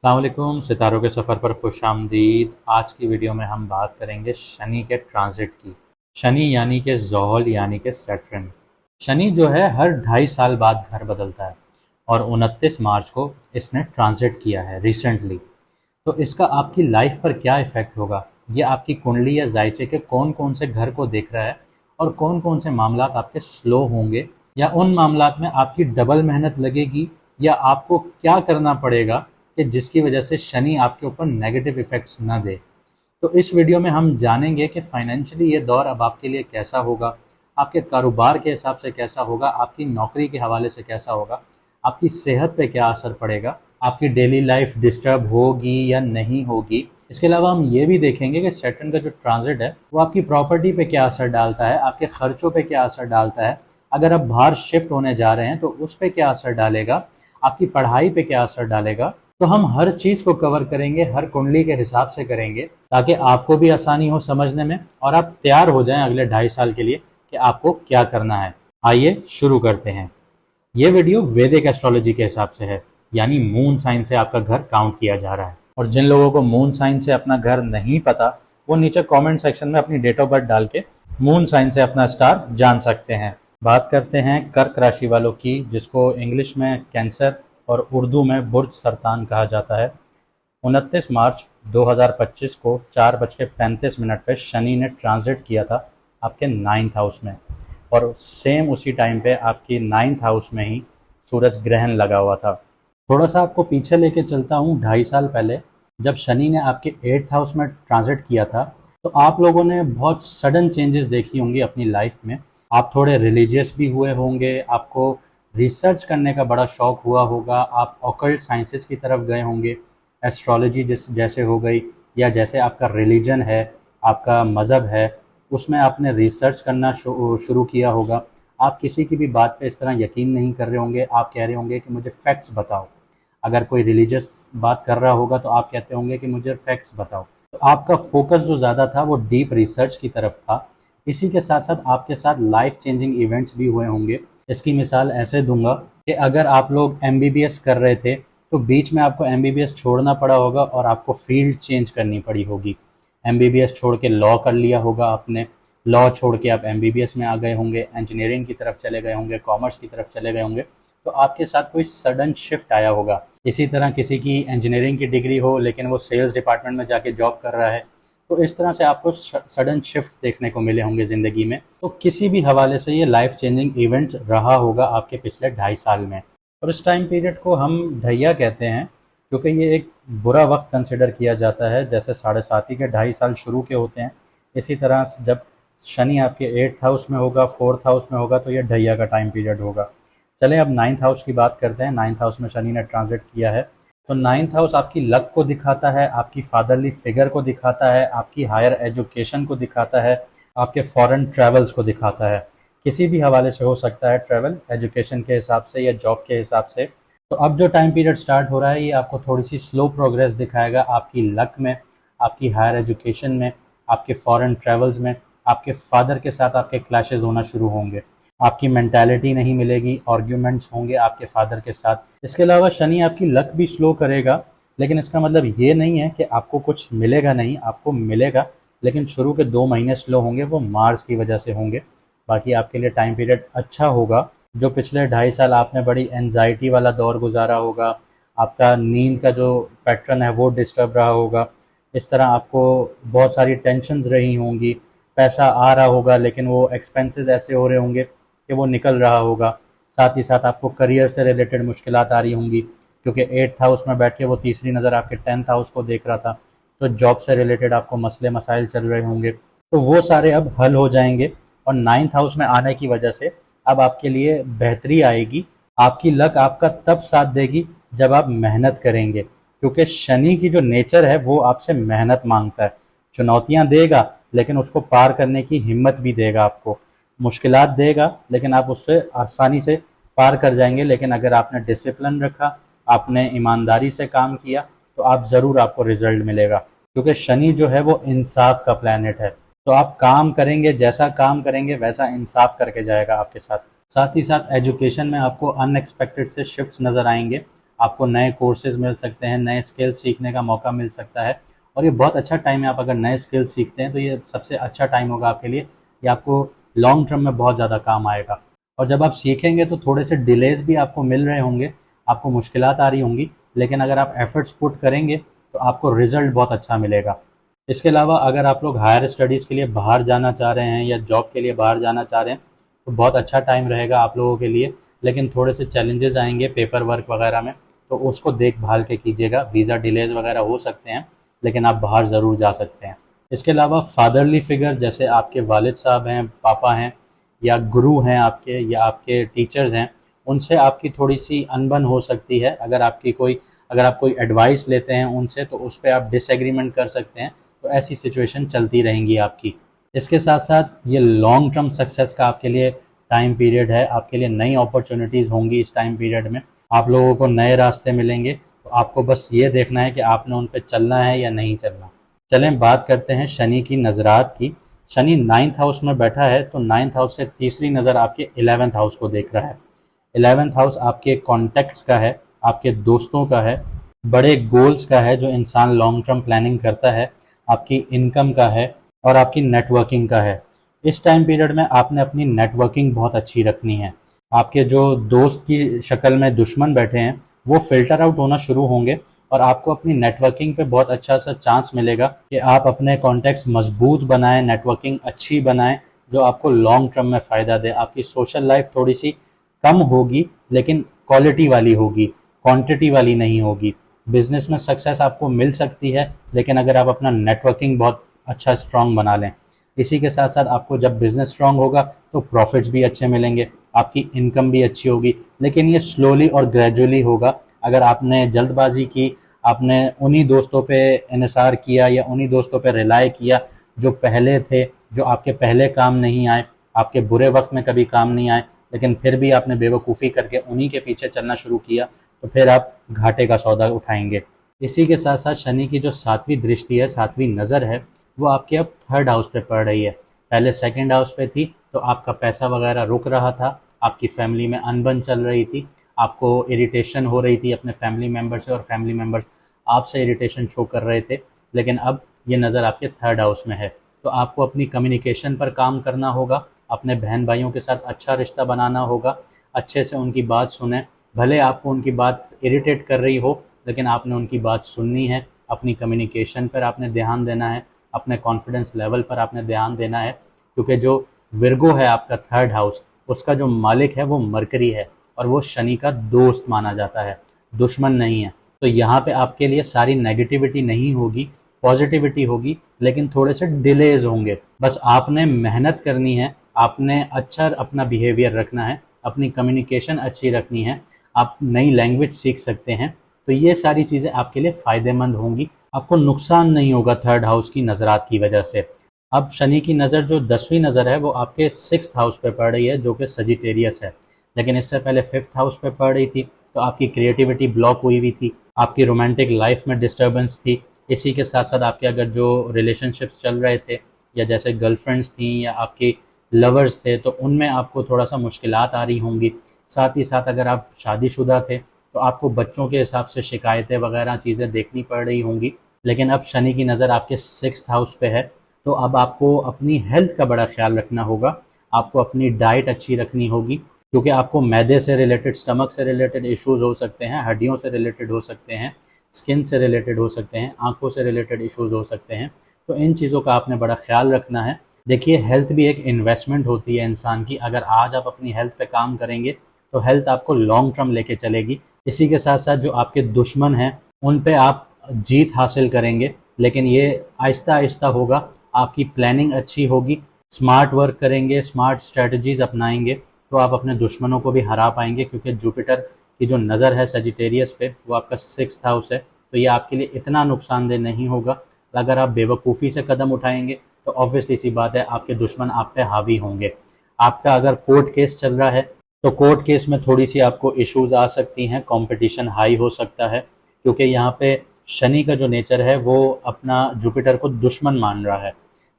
अस्सलाम वालेकुम, सितारों के सफ़र पर खुशामदीद। आज की वीडियो में हम बात करेंगे शनि के ट्रांजिट की। शनि यानी कि ज़ोहल यानी कि सैटर्न। शनि जो है हर 2.5 साल बाद घर बदलता है और 29 मार्च को इसने ट्रांजिट किया है रिसेंटली। तो इसका आपकी लाइफ पर क्या इफ़ेक्ट होगा, ये आपकी कुंडली या जायचे के कौन कौन से घर को देख रहा है और कौन कौन से मामलात आपके स्लो होंगे या उन मामलात में आपकी डबल मेहनत लगेगी या आपको क्या करना पड़ेगा कि जिसकी वजह से शनि आपके ऊपर नेगेटिव इफ़ेक्ट्स ना दे। तो इस वीडियो में हम जानेंगे कि फाइनेंशियली ये दौर अब आपके लिए कैसा होगा, आपके कारोबार के हिसाब से कैसा होगा, आपकी नौकरी के हवाले से कैसा होगा, आपकी सेहत पे क्या असर पड़ेगा, आपकी डेली लाइफ डिस्टर्ब होगी या नहीं होगी। इसके अलावा हम ये भी देखेंगे कि सैटर्न का जो ट्रांजिट है वो आपकी प्रॉपर्टी पे क्या असर डालता है, आपके खर्चों पे क्या असर डालता है, अगर आप बाहर शिफ्ट होने जा रहे हैं तो उस पर क्या असर डालेगा, आपकी पढ़ाई पे क्या असर डालेगा। तो हम हर चीज़ को कवर करेंगे, हर कुंडली के हिसाब से करेंगे ताकि आपको भी आसानी हो समझने में और आप तैयार हो जाएं अगले 2.5 साल के लिए कि आपको क्या करना है। आइए शुरू करते हैं। ये वीडियो वैदिक एस्ट्रोलॉजी के हिसाब से है, यानी मून साइन से आपका घर काउंट किया जा रहा है। और जिन लोगों को मून साइन से अपना घर नहीं पता वो नीचे कमेंट सेक्शन में अपनी डेट ऑफ बर्थ डाल के मून साइन से अपना स्टार जान सकते हैं। बात करते हैं कर्क राशि वालों की, जिसको इंग्लिश में कैंसर और उर्दू में बुर्ज सरतान कहा जाता है। 29 मार्च 2025 को 4:35 पे शनि ने ट्रांजिट किया था आपके 9th हाउस में, और सेम उसी टाइम पे आपकी 9th हाउस में ही सूरज ग्रहण लगा हुआ था। थोड़ा सा आपको पीछे लेके चलता हूँ 2.5 साल पहले, जब शनि ने आपके 8th हाउस में ट्रांजिट किया था तो आप लोगों ने बहुत सडन चेंजेस देखी होंगी अपनी लाइफ में। आप थोड़े रिलीजियस भी हुए होंगे, आपको रिसर्च करने का बड़ा शौक हुआ होगा, आप ऑकल्ट साइंसेस की तरफ गए होंगे, एस्ट्रोलॉजी जैसे हो गई, या जैसे आपका रिलीजन है, आपका मज़हब है, उसमें आपने रिसर्च करना शुरू किया होगा। आप किसी की भी बात पे इस तरह यकीन नहीं कर रहे होंगे, आप कह रहे होंगे कि मुझे फैक्ट्स बताओ। अगर कोई रिलीजियस बात कर रहा होगा तो आप कहते होंगे कि मुझे फैक्ट्स बताओ। तो आपका फोकस जो ज़्यादा था वो डीप रिसर्च की तरफ था। इसी के साथ साथ आपके साथ लाइफ चेंजिंग इवेंट्स भी हुए होंगे। इसकी मिसाल ऐसे दूंगा कि अगर आप लोग एमबीबीएस कर रहे थे तो बीच में आपको एमबीबीएस छोड़ना पड़ा होगा और आपको फील्ड चेंज करनी पड़ी होगी। एमबीबीएस छोड़ के लॉ कर लिया होगा आपने, लॉ छोड़ के आप एमबीबीएस में आ गए होंगे, इंजीनियरिंग की तरफ चले गए होंगे, कॉमर्स की तरफ चले गए होंगे। तो आपके साथ कोई सडन शिफ्ट आया होगा। इसी तरह किसी की इंजीनियरिंग की डिग्री हो लेकिन वो सेल्स डिपार्टमेंट में जाके जॉब कर रहा है, तो इस तरह से आपको सडन शिफ्ट देखने को मिले होंगे ज़िंदगी में। तो किसी भी हवाले से ये लाइफ चेंजिंग इवेंट रहा होगा आपके पिछले 2.5 साल में। और इस टाइम पीरियड को हम ढैया कहते हैं क्योंकि ये एक बुरा वक्त कंसिडर किया जाता है। जैसे साढ़े साथी के 2.5 साल शुरू के होते हैं, इसी तरह जब शनि आपके 8th हाउस में होगा, 4th हाउस में होगा, तो ये ढैया का टाइम पीरियड होगा। चलें अब 9th हाउस की बात करते हैं। 9th हाउस में शनि ने ट्रांजिट किया है, तो 9th हाउस आपकी लक को दिखाता है, आपकी फादरली फिगर को दिखाता है, आपकी हायर एजुकेशन को दिखाता है, आपके फॉरेन ट्रैवल्स को दिखाता है। किसी भी हवाले से हो सकता है ट्रैवल, एजुकेशन के हिसाब से या जॉब के हिसाब से। तो अब जो टाइम पीरियड स्टार्ट हो रहा है ये आपको थोड़ी सी स्लो प्रोग्रेस दिखाएगा आपकी लक में, आपकी हायर एजुकेशन में, आपके फॉरेन ट्रैवल्स में। आपके फादर के साथ आपके क्लैशेस होना शुरू होंगे, आपकी मेंटालिटी नहीं मिलेगी, आर्ग्यूमेंट्स होंगे आपके फादर के साथ। इसके अलावा शनि आपकी लक भी स्लो करेगा, लेकिन इसका मतलब ये नहीं है कि आपको कुछ मिलेगा नहीं, आपको मिलेगा, लेकिन शुरू के 2 महीने स्लो होंगे, वो मार्स की वजह से होंगे। बाकी आपके लिए टाइम पीरियड अच्छा होगा। जो पिछले 2.5 साल आपने बड़ी एनजाइटी वाला दौर गुजारा होगा, आपका नींद का जो पैटर्न है वो डिस्टर्ब रहा होगा, इस तरह आपको बहुत सारी टेंशन्स रही होंगी, पैसा आ रहा होगा लेकिन वो एक्सपेंसेस ऐसे हो रहे होंगे कि वो निकल रहा होगा। साथ ही साथ आपको करियर से रिलेटेड मुश्किलात आ रही होंगी, क्योंकि 8th हाउस में बैठ के वो तीसरी नज़र आपके 10th हाउस को देख रहा था। तो जॉब से रिलेटेड आपको मसले मसाइल चल रहे होंगे, तो वो सारे अब हल हो जाएंगे। और 9th हाउस में आने की वजह से अब आपके लिए बेहतरी आएगी। आपकी लक आपका तब साथ देगी जब आप मेहनत करेंगे, क्योंकि शनि की जो नेचर है वो आपसे मेहनत मांगता है। चुनौतियां देगा लेकिन उसको पार करने की हिम्मत भी देगा आपको। मुश्किलात देगा लेकिन आप उससे आसानी से पार कर जाएंगे। लेकिन अगर आपने डिसिप्लिन रखा, आपने ईमानदारी से काम किया, तो आप ज़रूर आपको रिजल्ट मिलेगा, क्योंकि शनि जो है वो इंसाफ का प्लैनेट है। तो आप काम करेंगे, जैसा काम करेंगे वैसा इंसाफ करके जाएगा आपके साथ। साथ ही साथ एजुकेशन में आपको अनएक्सपेक्टेड से शिफ्ट्स नज़र आएंगे। आपको नए कोर्सेज मिल सकते हैं, नए स्किल्स सीखने का मौका मिल सकता है। और ये बहुत अच्छा टाइम है, आप अगर नए स्किल्स सीखते हैं तो ये सबसे अच्छा टाइम होगा आपके लिए। ये आपको लॉन्ग टर्म में बहुत ज़्यादा काम आएगा। और जब आप सीखेंगे तो थोड़े से डिलेज भी आपको मिल रहे होंगे, आपको मुश्किलात आ रही होंगी, लेकिन अगर आप एफर्ट्स पुट करेंगे तो आपको रिजल्ट बहुत अच्छा मिलेगा। इसके अलावा अगर आप लोग हायर स्टडीज़ के लिए बाहर जाना चाह रहे हैं या जॉब के लिए बाहर जाना चाह रहे हैं तो बहुत अच्छा टाइम रहेगा आप लोगों के लिए, लेकिन थोड़े से चैलेंजेस आएंगे पेपर वर्क वगैरह में, तो उसको देखभाल के कीजिएगा। वीज़ा डिलेज वगैरह हो सकते हैं, लेकिन आप बाहर ज़रूर जा सकते हैं। इसके अलावा फादरली फिगर जैसे आपके वालिद साहब हैं, पापा हैं, या गुरु हैं आपके, या आपके टीचर्स हैं, उनसे आपकी थोड़ी सी अनबन हो सकती है। अगर आप कोई एडवाइस लेते हैं उनसे तो उस पर आप डिसएग्रीमेंट कर सकते हैं, तो ऐसी सिचुएशन चलती रहेंगी आपकी। इसके साथ साथ ये लॉन्ग टर्म सक्सेस का आपके लिए टाइम पीरियड है, आपके लिए नई अपॉर्चुनिटीज़ होंगी। इस टाइम पीरियड में आप लोगों को नए रास्ते मिलेंगे, तो आपको बस ये देखना है कि आपने उन पर चलना है या नहीं चलना। चलें बात करते हैं शनि की नज़रात की। शनि 9th हाउस में बैठा है, तो 9th हाउस से तीसरी नज़र आपके 11th हाउस को देख रहा है। 11th हाउस आपके कॉन्टैक्ट्स का है, आपके दोस्तों का है, बड़े गोल्स का है जो इंसान लॉन्ग टर्म प्लानिंग करता है, आपकी इनकम का है और आपकी नेटवर्किंग का है। इस टाइम पीरियड में आपने अपनी नेटवर्किंग बहुत अच्छी रखनी है। आपके जो दोस्त की शक्ल में दुश्मन बैठे हैं वो फिल्टर आउट होना शुरू होंगे, और आपको अपनी नेटवर्किंग पे बहुत अच्छा सा चांस मिलेगा कि आप अपने कॉन्टैक्ट्स मजबूत बनाएं, नेटवर्किंग अच्छी बनाएं जो आपको लॉन्ग टर्म में फ़ायदा दे। आपकी सोशल लाइफ थोड़ी सी कम होगी, लेकिन क्वालिटी वाली होगी, क्वांटिटी वाली नहीं होगी। बिजनेस में सक्सेस आपको मिल सकती है, लेकिन अगर आप अपना नेटवर्किंग बहुत अच्छा स्ट्रांग बना लें। इसी के साथ साथ आपको जब बिजनेस स्ट्रांग होगा तो प्रॉफिट्स भी अच्छे मिलेंगे, आपकी इनकम भी अच्छी होगी, लेकिन ये स्लोली और ग्रेजुअली होगा। अगर आपने जल्दबाजी की, आपने उन्हीं दोस्तों पे इन्हिसार किया या उन्हीं दोस्तों पे रिलाय किया जो पहले थे, जो आपके पहले काम नहीं आए, आपके बुरे वक्त में कभी काम नहीं आए, लेकिन फिर भी आपने बेवकूफ़ी करके उन्हीं के पीछे चलना शुरू किया, तो फिर आप घाटे का सौदा उठाएंगे। इसी के साथ साथ शनि की जो 7वीं दृष्टि है, 7वीं नज़र है, वो आपके अब 3rd हाउस पे पड़ रही है। पहले 2nd हाउस पे थी, तो आपका पैसा वगैरह रुक रहा था, आपकी फैमिली में अनबन चल रही थी, आपको इरिटेशन हो रही थी अपने फैमिली मेम्बर से, और फैमिली मेम्बर आपसे इरिटेशन शो कर रहे थे, लेकिन अब ये नज़र आपके 3rd हाउस में है। तो आपको अपनी कम्युनिकेशन पर काम करना होगा, अपने बहन भाइयों के साथ अच्छा रिश्ता बनाना होगा, अच्छे से उनकी बात सुने। भले आपको उनकी बात इरिटेट कर रही हो, लेकिन आपने उनकी बात सुननी है। अपनी कम्युनिकेशन पर आपने ध्यान देना है, अपने कॉन्फिडेंस लेवल पर आपने ध्यान देना है, क्योंकि जो विर्गो है आपका 3rd हाउस, उसका जो मालिक है वो मरकरी है, और वो शनि का दोस्त माना जाता है, दुश्मन नहीं है। तो यहाँ पे आपके लिए सारी नेगेटिविटी नहीं होगी, पॉजिटिविटी होगी, लेकिन थोड़े से डिलेज होंगे। बस आपने मेहनत करनी है, आपने अच्छा अपना बिहेवियर रखना है, अपनी कम्युनिकेशन अच्छी रखनी है, आप नई लैंग्वेज सीख सकते हैं, तो ये सारी चीज़ें आपके लिए फ़ायदेमंद होंगी। आपको नुकसान नहीं होगा 3rd हाउस की नज़रात की वजह से। अब शनि की नज़र जो 10वीं नज़र है वो आपके 6th हाउस पे पड़ रही है, जो कि सजिटेरियस है, लेकिन इससे पहले 5th हाउस पे पड़ रही थी, तो आपकी क्रिएटिविटी ब्लॉक हुई हुई थी, आपकी रोमांटिक लाइफ में डिस्टर्बेंस थी। इसी के साथ साथ आपके अगर जो रिलेशनशिप्स चल रहे थे, या जैसे गर्लफ्रेंड्स थी या आपकी लवर्स थे, तो उनमें आपको थोड़ा सा मुश्किलात आ रही होंगी। साथ ही साथ अगर आप शादीशुदा थे तो आपको बच्चों के हिसाब से शिकायतें वगैरह चीज़ें देखनी पड़ रही होंगी। लेकिन अब शनि की नज़र आपके 6th हाउस पे है, तो अब आपको अपनी हेल्थ का बड़ा ख्याल रखना होगा, आपको अपनी डाइट अच्छी रखनी होगी, क्योंकि आपको मैदे से रिलेटेड, स्टमक से रिलेटेड इश्यूज हो सकते हैं, हड्डियों से रिलेटेड हो सकते हैं, स्किन से रिलेटेड हो सकते हैं, आंखों से रिलेटेड इश्यूज हो सकते हैं। तो इन चीज़ों का आपने बड़ा ख्याल रखना है। देखिए, हेल्थ भी एक इन्वेस्टमेंट होती है इंसान की। अगर आज आप अपनी हेल्थ पे काम करेंगे तो हेल्थ आपको लॉन्ग टर्म लेके चलेगी। इसी के साथ साथ जो आपके दुश्मन हैं उन पे आप जीत हासिल करेंगे, लेकिन ये आहिस्ता आहिस्ता होगा। आपकी प्लानिंग अच्छी होगी, स्मार्ट वर्क करेंगे, स्मार्ट स्ट्रेटजीज अपनाएंगे, तो आप अपने दुश्मनों को भी हरा पाएंगे, क्योंकि जुपिटर की जो नज़र है सजिटेरियस पे वो आपका 6th हाउस है, तो ये आपके लिए इतना नुकसानदेह नहीं होगा। अगर आप बेवकूफ़ी से कदम उठाएंगे तो ऑब्वियसली सी बात है आपके दुश्मन आप पे हावी होंगे। आपका अगर कोर्ट केस चल रहा है तो कोर्ट केस में थोड़ी सी आपको इश्यूज आ सकती हैं, कंपटीशन हाई हो सकता है, क्योंकि यहाँ पे शनि का जो नेचर है वो अपना जुपिटर को दुश्मन मान रहा है।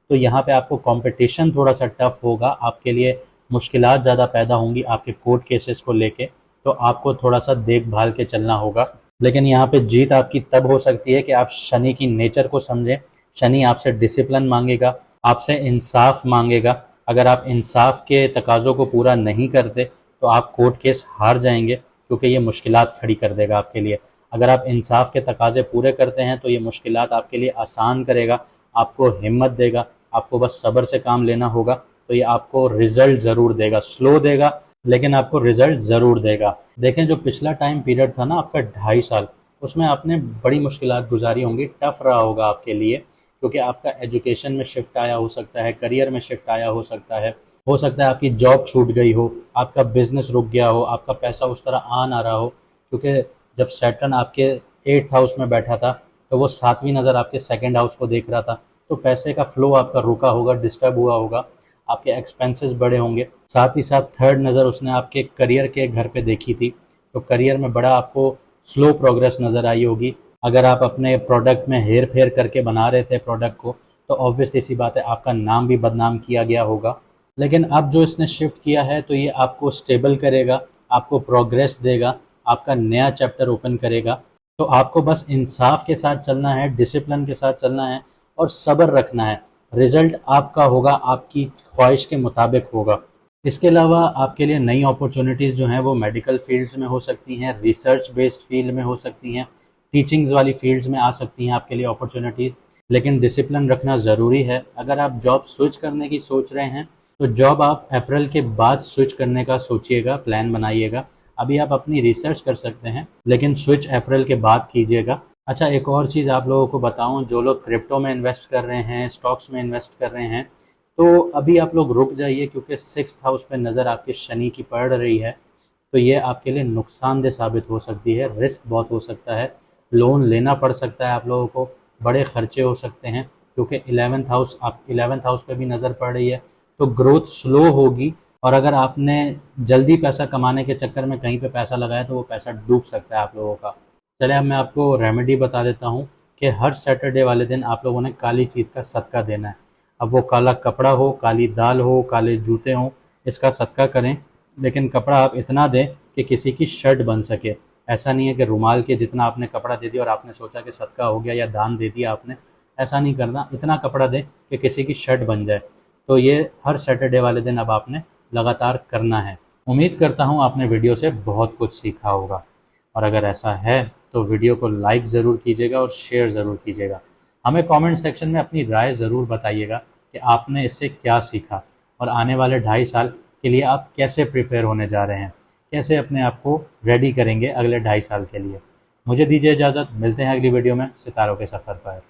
तो यहाँ पे आपको कंपटीशन थोड़ा सा टफ होगा, आपके लिए मुश्किलात ज़्यादा पैदा होंगी आपके कोर्ट केसेस को लेके। तो आपको थोड़ा सा देखभाल के चलना होगा। लेकिन यहाँ पे जीत आपकी तब हो सकती है कि आप शनि की नेचर को समझें। शनि आपसे डिसिप्लिन मांगेगा, आपसे इंसाफ मांगेगा। अगर आप इंसाफ के तकाज़ों को पूरा नहीं करते तो आप कोर्ट केस हार जाएंगे, क्योंकि ये मुश्किलात खड़ी कर देगा आपके लिए। अगर आप इंसाफ के तकाज़े पूरे करते हैं तो ये मुश्किलात आपके लिए आसान करेगा, आपको हिम्मत देगा। आपको बस सब्र से काम लेना होगा, तो ये आपको रिजल्ट ज़रूर देगा। स्लो देगा लेकिन आपको रिजल्ट ज़रूर देगा। देखें, जो पिछला टाइम पीरियड था ना आपका 2.5 साल, उसमें आपने बड़ी मुश्किलात गुजारी होंगी, टफ रहा होगा आपके लिए, क्योंकि आपका एजुकेशन में शिफ्ट आया हो सकता है, करियर में शिफ्ट आया हो सकता है आपकी जॉब छूट गई हो, आपका बिजनेस रुक गया हो, आपका पैसा उस तरह आ ना रहा हो। क्योंकि जब सैटर्न आपके 8th हाउस में बैठा था तो वो 7वीं नज़र आपके 2nd हाउस को देख रहा था, तो पैसे का फ्लो आपका रुका होगा, डिस्टर्ब हुआ होगा, आपके एक्सपेंसेस बढ़े होंगे। साथ ही साथ 3rd नज़र उसने आपके करियर के घर पे देखी थी, तो करियर में बड़ा आपको स्लो प्रोग्रेस नज़र आई होगी। अगर आप अपने प्रोडक्ट में हेर फेर करके बना रहे थे प्रोडक्ट को, तो ऑब्वियसली सी बात है आपका नाम भी बदनाम किया गया होगा। लेकिन अब जो इसने शिफ्ट किया है तो ये आपको स्टेबल करेगा, आपको प्रोग्रेस देगा, आपका नया चैप्टर ओपन करेगा। तो आपको बस इंसाफ के साथ चलना है, डिसिप्लिन के साथ चलना है और सब्र रखना है। रिजल्ट आपका होगा, आपकी ख्वाहिश के मुताबिक होगा। इसके अलावा आपके लिए नई अपॉर्चुनिटीज़ जो हैं वो मेडिकल फील्ड्स में हो सकती हैं, रिसर्च बेस्ड फील्ड में हो सकती हैं, टीचिंग्स वाली फील्ड्स में आ सकती हैं आपके लिए अपॉर्चुनिटीज़। लेकिन डिसिप्लिन रखना ज़रूरी है। अगर आप जॉब स्विच करने की सोच रहे हैं तो जॉब आप अप्रैल के बाद स्विच करने का सोचिएगा, प्लान बनाइएगा। अभी आप अपनी रिसर्च कर सकते हैं, लेकिन स्विच अप्रैल के बाद कीजिएगा। अच्छा, एक और चीज़ आप लोगों को बताऊं, जो लोग क्रिप्टो में इन्वेस्ट कर रहे हैं, स्टॉक्स में इन्वेस्ट कर रहे हैं, तो अभी आप लोग रुक जाइए, क्योंकि 6th हाउस पे नज़र आपके शनि की पड़ रही है। तो ये आपके लिए नुकसानदेह साबित हो सकती है, रिस्क बहुत हो सकता है, लोन लेना पड़ सकता है आप लोगों को, बड़े खर्चे हो सकते हैं, क्योंकि 11th हाउस पे भी नज़र पड़ रही है। तो ग्रोथ स्लो होगी, और अगर आपने जल्दी पैसा कमाने के चक्कर में कहीं पे पैसा लगाया तो वो पैसा डूब सकता है आप लोगों का। चलिए अब मैं आपको रेमेडी बता देता हूँ कि हर सैटरडे वाले दिन आप लोगों ने काली चीज़ का सदका देना है। अब वो काला कपड़ा हो, काली दाल हो, काले जूते हों, इसका सदका करें। लेकिन कपड़ा आप इतना दें कि किसी की शर्ट बन सके। ऐसा नहीं है कि रुमाल के जितना आपने कपड़ा दे दिया और आपने सोचा कि सदका हो गया या दान दे दिया आपने, ऐसा नहीं करना। इतना कपड़ा दें कि किसी की शर्ट बन जाए। तो ये हर सैटरडे वाले दिन अब आपने लगातार करना है। उम्मीद करता हूँ आपने वीडियो से बहुत कुछ सीखा होगा, और अगर ऐसा है तो वीडियो को लाइक ज़रूर कीजिएगा और शेयर ज़रूर कीजिएगा। हमें कमेंट सेक्शन में अपनी राय ज़रूर बताइएगा कि आपने इससे क्या सीखा, और आने वाले 2.5 साल के लिए आप कैसे प्रिपेयर होने जा रहे हैं, कैसे अपने आप को रेडी करेंगे अगले 2.5 साल के लिए। मुझे दीजिए इजाज़त, मिलते हैं अगली वीडियो में सितारों के सफ़र पर।